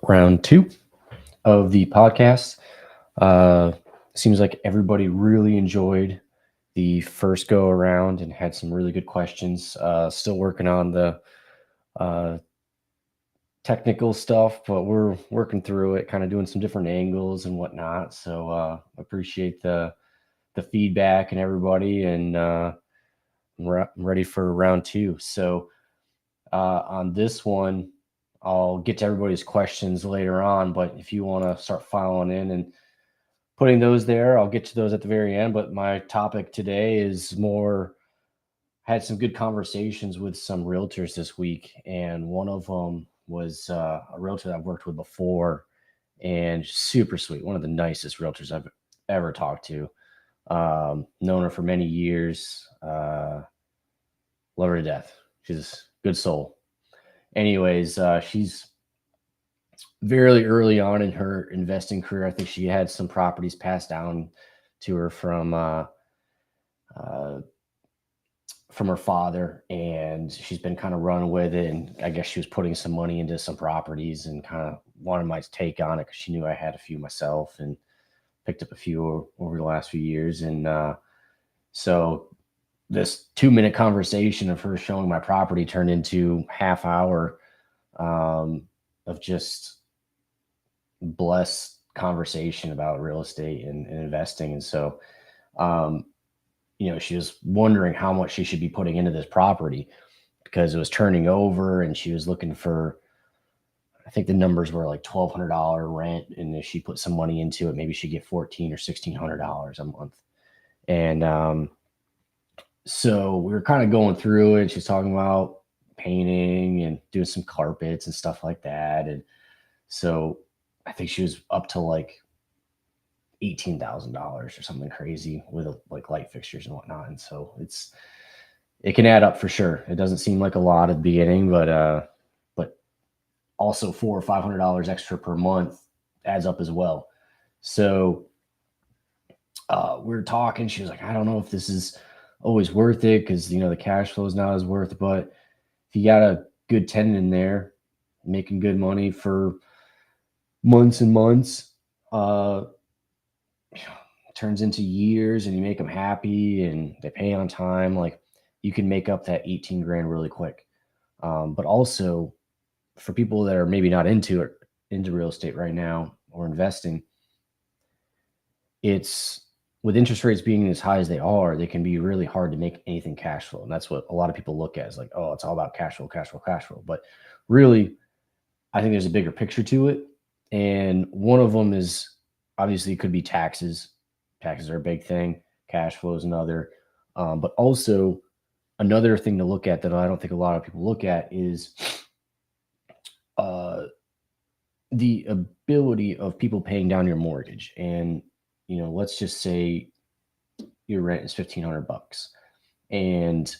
round two of the podcast. Uh, Seems like everybody really enjoyed the first go around and had some really good questions. Still working on the uh, technical stuff, but we're working through it, kind of doing some different angles and whatnot. So appreciate the feedback and everybody, and I'm ready for round two. So on this one, I'll get to everybody's questions later on, but if you want to start filing in and putting those there, I'll get to those at the very end. But my topic today is more, had some good conversations with some realtors this week, and one of them was a realtor that I've worked with before, and super sweet, one of the nicest realtors I've ever talked to. Known her for many years. Love her to death. She's a good soul. Anyways, she's very early on in her investing career. I think she had some properties passed down to her uh, from her father, and she's been kind of running with it. And I guess she was putting some money into some properties and kind of wanted my take on it because she knew I had a few myself and picked up a few over the last few years. And so this 2 minute conversation of her showing my property turned into half hour of just blessed conversation about real estate and investing. And so, um, she was wondering how much she should be putting into this property because it was turning over, and she was looking for, I think the numbers were like $1,200 rent. And if she put some money into it, maybe she'd get $1,400 or $1,600 a month. And so we were kind of going through it. She's talking about painting and doing some carpets and stuff like that. And so I think she was up to like $18,000 or something crazy with like light fixtures and whatnot. And so it can add up for sure. It doesn't seem like a lot at the beginning, but also $400 or $500 extra per month adds up as well. So we were talking. She was like, I don't know if this is always worth it because the cash flow is not as worth it, but if you got a good tenant in there making good money for months and months, uh, turns into years, and you make them happy and they pay on time, like you can make up that 18 grand really quick. But also for people that are maybe not into real estate right now or investing, it's with interest rates being as high as they are, they can be really hard to make anything cash flow. And that's what a lot of people look at is like, oh, it's all about cash flow, cash flow, cash flow. But really, I think there's a bigger picture to it. And one of them is obviously it could be taxes. Taxes are a big thing. Cash flow is another. But also another thing to look at that I don't think a lot of people look at is uh, the ability of people paying down your mortgage. And let's just say your rent is $1,500, and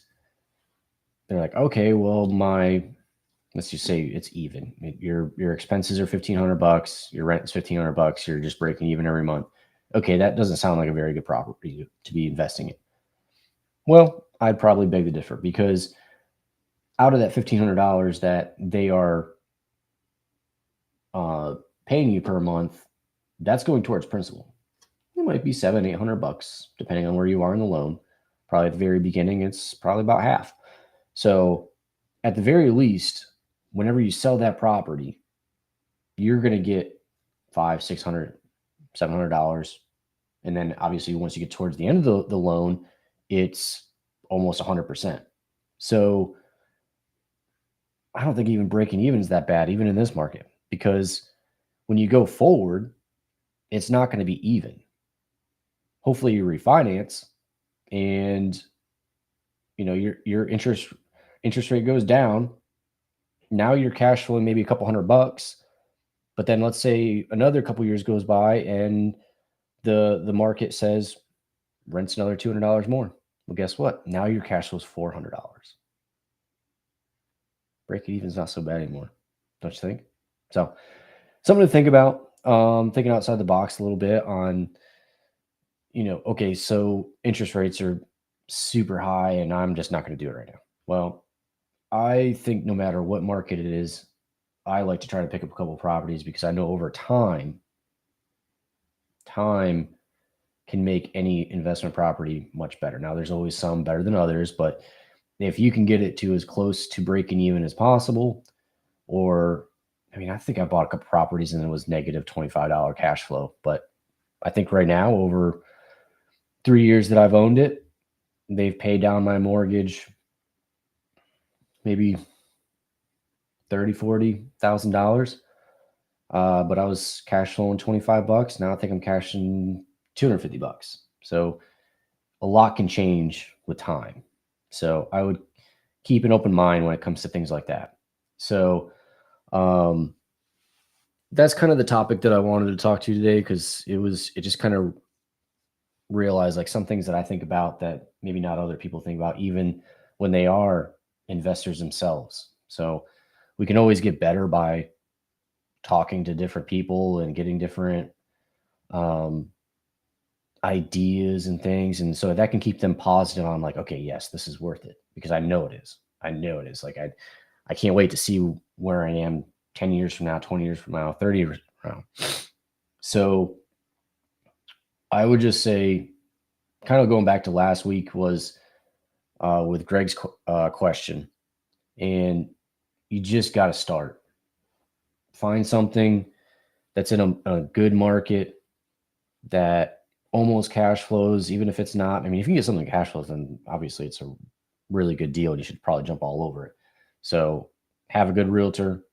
they're like, okay, well, let's just say it's even. Your expenses are $1,500, your rent is $1,500, you're just breaking even every month. Okay, that doesn't sound like a very good property to be investing in. Well, I'd probably beg to differ because out of that $1,500 that they are uh, paying you per month, that's going towards principal. It might be $700-800 depending on where you are in the loan. Probably at the very beginning, it's probably about half. So at the very least, whenever you sell that property, you're going to get 500, 600, $700. And then obviously once you get towards the end of the loan, it's almost 100%. So I don't think even breaking even is that bad, even in this market, because when you go forward, it's not going to be even. Hopefully you refinance and your interest rate goes down. Now you're cash flowing maybe a couple $100, but then let's say another couple years goes by and the market says rent's another $200 more. Well, guess what? Now your cash flow is $400. Break it even is not so bad anymore, don't you think? So something to think about. Thinking outside the box a little bit on, okay, so interest rates are super high and I'm just not going to do it right now. Well, I think no matter what market it is, I like to try to pick up a couple properties because I know over time can make any investment property much better. Now, there's always some better than others, but if you can get it to as close to breaking even as possible, or I mean, I think I bought a couple properties and it was negative $25 cash flow, but I think right now, over 3 years that I've owned it, they've paid down my mortgage maybe $30,000, $40,000. But I was cash flowing $25. Now I think I'm cashing $250. So a lot can change with time. So I would keep an open mind when it comes to things like that. So um, that's kind of the topic that I wanted to talk to you today, because it just kind of realized like some things that I think about that maybe not other people think about, even when they are investors themselves. So we can always get better by talking to different people and getting different um, ideas and things. And so that can keep them positive on like, okay, yes, this is worth it, because I know it is. I know it is. Like I can't wait to see where I am 10 years from now, 20 years from now, 30 years from now. So I would just say, kind of going back to last week, was with Greg's question, and you just got to start. Find something that's in a good market that almost cash flows, even if it's not. I mean, if you can get something that cash flows, then obviously it's a really good deal and you should probably jump all over it. So have a good realtor,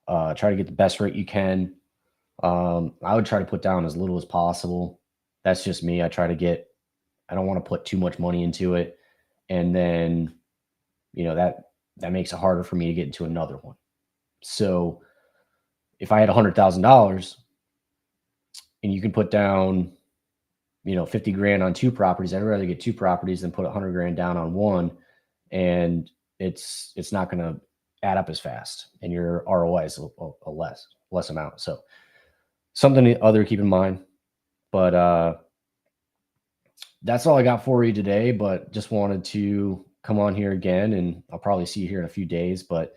try to get the best rate you can. I would try to put down as little as possible. That's just me. I don't want to put too much money into it. And then, that makes it harder for me to get into another one. So if I had $100,000 and you can put down, 50 grand on two properties, I'd rather get two properties than put 100 grand down on one. And it's not going to add up as fast, and your ROI is a less amount. So something to other keep in mind. But that's all I got for you today. But just wanted to come on here again, and I'll probably see you here in a few days. But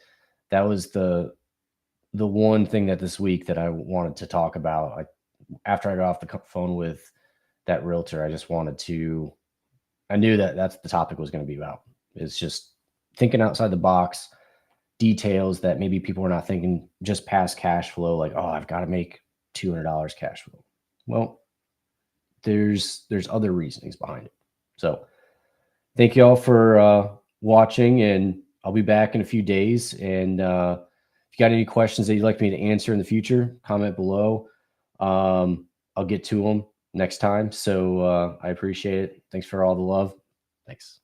that was the one thing that this week that I wanted to talk about. After I got off the phone with that realtor, I knew that that's the topic was going to be about. It's just thinking outside the box, details that maybe people are not thinking, just past cash flow, like, oh, I've got to make $200 cash flow. Well, there's other reasonings behind it. So thank you all for watching, and I'll be back in a few days. And if you got any questions that you'd like me to answer in the future, comment below. I'll get to them next time. So I appreciate it. Thanks for all the love. Thanks.